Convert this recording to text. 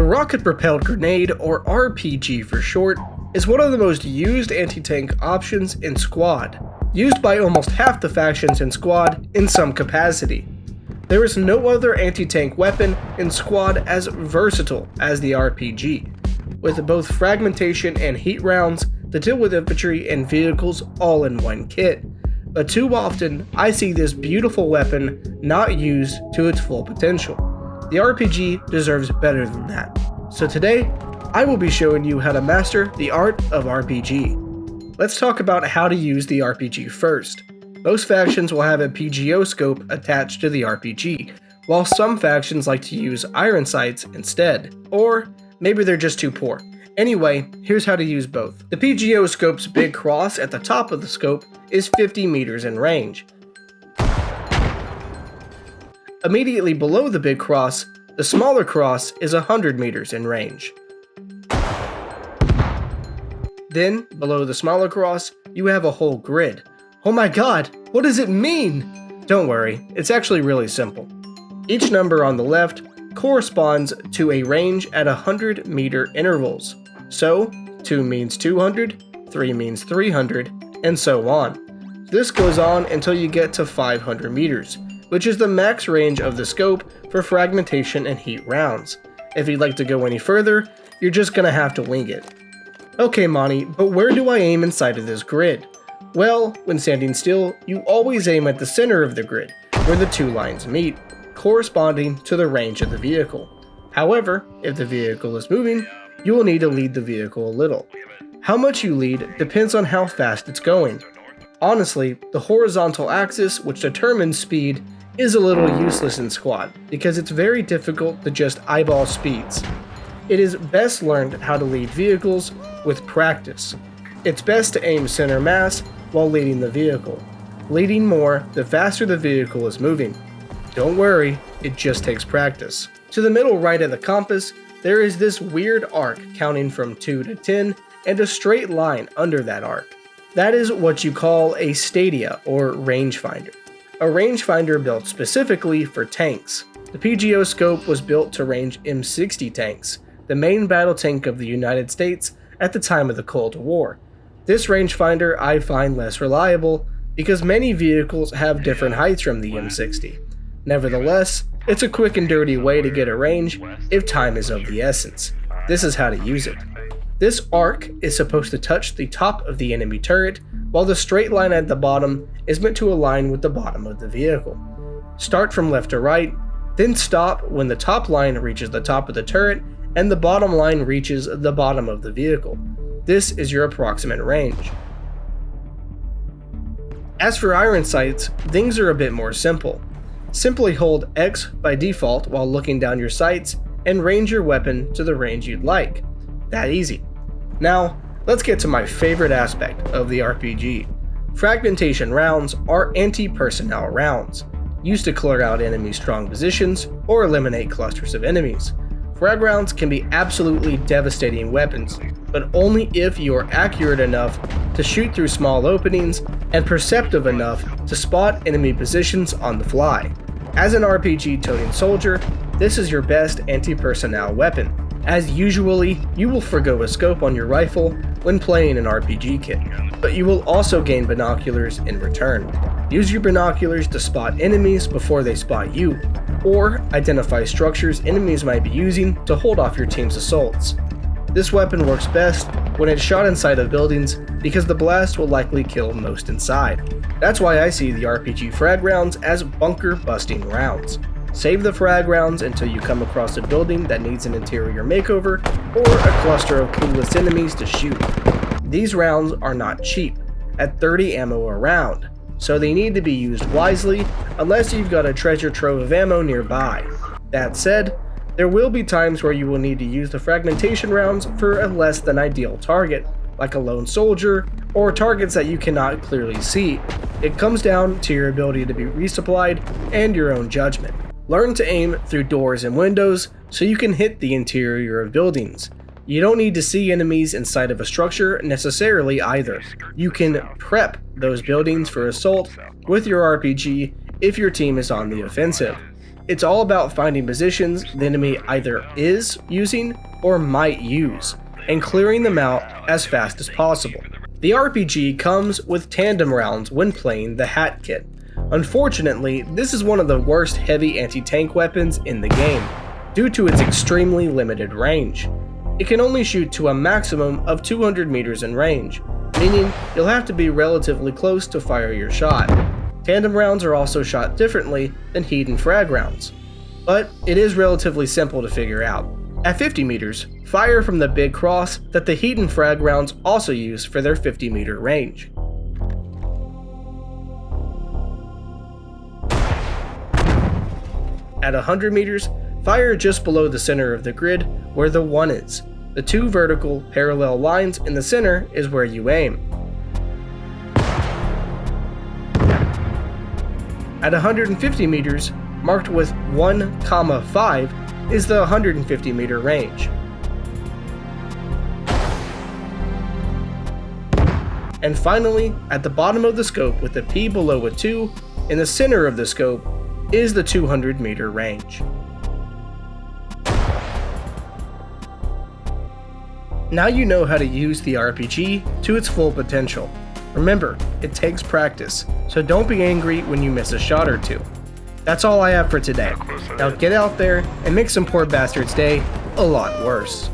rocket-propelled grenade, or RPG for short, is one of the most used anti-tank options in Squad, used by almost half the factions in Squad in some capacity. There is no other anti-tank weapon in Squad as versatile as the RPG, with both fragmentation and heat rounds to deal with infantry and vehicles all in one kit. But too often, I see this beautiful weapon not used to its full potential. The RPG deserves better than that. So today, I will be showing you how to master the art of RPG. Let's talk about how to use the RPG first. Most factions will have a PGO scope attached to the RPG, while some factions like to use iron sights instead. Or maybe they're just too poor. Anyway, here's how to use both. The PGO scope's big cross at the top of the scope is 50 meters in range. Immediately below the big cross, the smaller cross is 100 meters in range. Then, below the smaller cross, you have a whole grid. Oh my god, what does it mean? Don't worry, it's actually really simple. Each number on the left corresponds to a range at 100 meter intervals. So, 2 means 200, 3 means 300, and so on. This goes on until you get to 500 meters, which is the max range of the scope for fragmentation and heat rounds. If you'd like to go any further, you're just gonna have to wing it. Okay Monty, but where do I aim inside of this grid? Well, when standing still, you always aim at the center of the grid, where the two lines meet, corresponding to the range of the vehicle. However, if the vehicle is moving, you will need to lead the vehicle a little. How much you lead depends on how fast it's going. Honestly, the horizontal axis, which determines speed, is a little useless in Squad, because it's very difficult to just eyeball speeds. It is best learned how to lead vehicles with practice. It's best to aim center mass while leading the vehicle. Leading more, the faster the vehicle is moving. Don't worry, it just takes practice. To the middle right of the compass, there is this weird arc counting from 2 to 10 and a straight line under that arc. That is what you call a stadia or rangefinder. A rangefinder built specifically for tanks. The PGO scope was built to range M60 tanks, the main battle tank of the United States at the time of the Cold War. This rangefinder I find less reliable because many vehicles have different heights from the M60. Nevertheless, it's a quick and dirty way to get a range if time is of the essence. This is how to use it. This arc is supposed to touch the top of the enemy turret, while the straight line at the bottom is meant to align with the bottom of the vehicle. Start from left to right, then stop when the top line reaches the top of the turret and the bottom line reaches the bottom of the vehicle. This is your approximate range. As for iron sights, things are a bit more simple. Simply hold X by default while looking down your sights and range your weapon to the range you'd like. That easy. Now, let's get to my favorite aspect of the RPG. Fragmentation rounds are anti-personnel rounds, used to clear out enemy strong positions or eliminate clusters of enemies. Frag rounds can be absolutely devastating weapons, but only if you are accurate enough to shoot through small openings and perceptive enough to spot enemy positions on the fly. As an RPG-toting soldier, this is your best anti-personnel weapon, as usually you will forgo a scope on your rifle when playing an RPG kit, but you will also gain binoculars in return. Use your binoculars to spot enemies before they spot you, or identify structures enemies might be using to hold off your team's assaults. This weapon works best when it's shot inside of buildings because the blast will likely kill most inside. That's why I see the RPG frag rounds as bunker busting rounds. Save the frag rounds until you come across a building that needs an interior makeover or a cluster of clueless enemies to shoot. These rounds are not cheap, at 30 ammo a round, so they need to be used wisely unless you've got a treasure trove of ammo nearby. That said, there will be times where you will need to use the fragmentation rounds for a less than ideal target, like a lone soldier or targets that you cannot clearly see. It comes down to your ability to be resupplied and your own judgment. Learn to aim through doors and windows so you can hit the interior of buildings. You don't need to see enemies inside of a structure necessarily either. You can prep those buildings for assault with your RPG if your team is on the offensive. It's all about finding positions the enemy either is using or might use, and clearing them out as fast as possible. The RPG comes with tandem rounds when playing the Hat Kit. Unfortunately, this is one of the worst heavy anti-tank weapons in the game, due to its extremely limited range. It can only shoot to a maximum of 200 meters in range, meaning you'll have to be relatively close to fire your shot. Tandem rounds are also shot differently than heat and frag rounds, but it is relatively simple to figure out. At 50 meters, fire from the big cross that the heat and frag rounds also use for their 50 meter range. At 100 meters, fire just below the center of the grid where the 1 is. The 2 vertical parallel lines in the center is where you aim. At 150 meters, marked with 1,5, is the 150 meter range. And finally, at the bottom of the scope with a P below a 2, in the center of the scope, is the 200 meter range. Now you know how to use the RPG to its full potential. Remember, it takes practice, so don't be angry when you miss a shot or two. That's all I have for today. Now get out there and make some poor bastard's day a lot worse.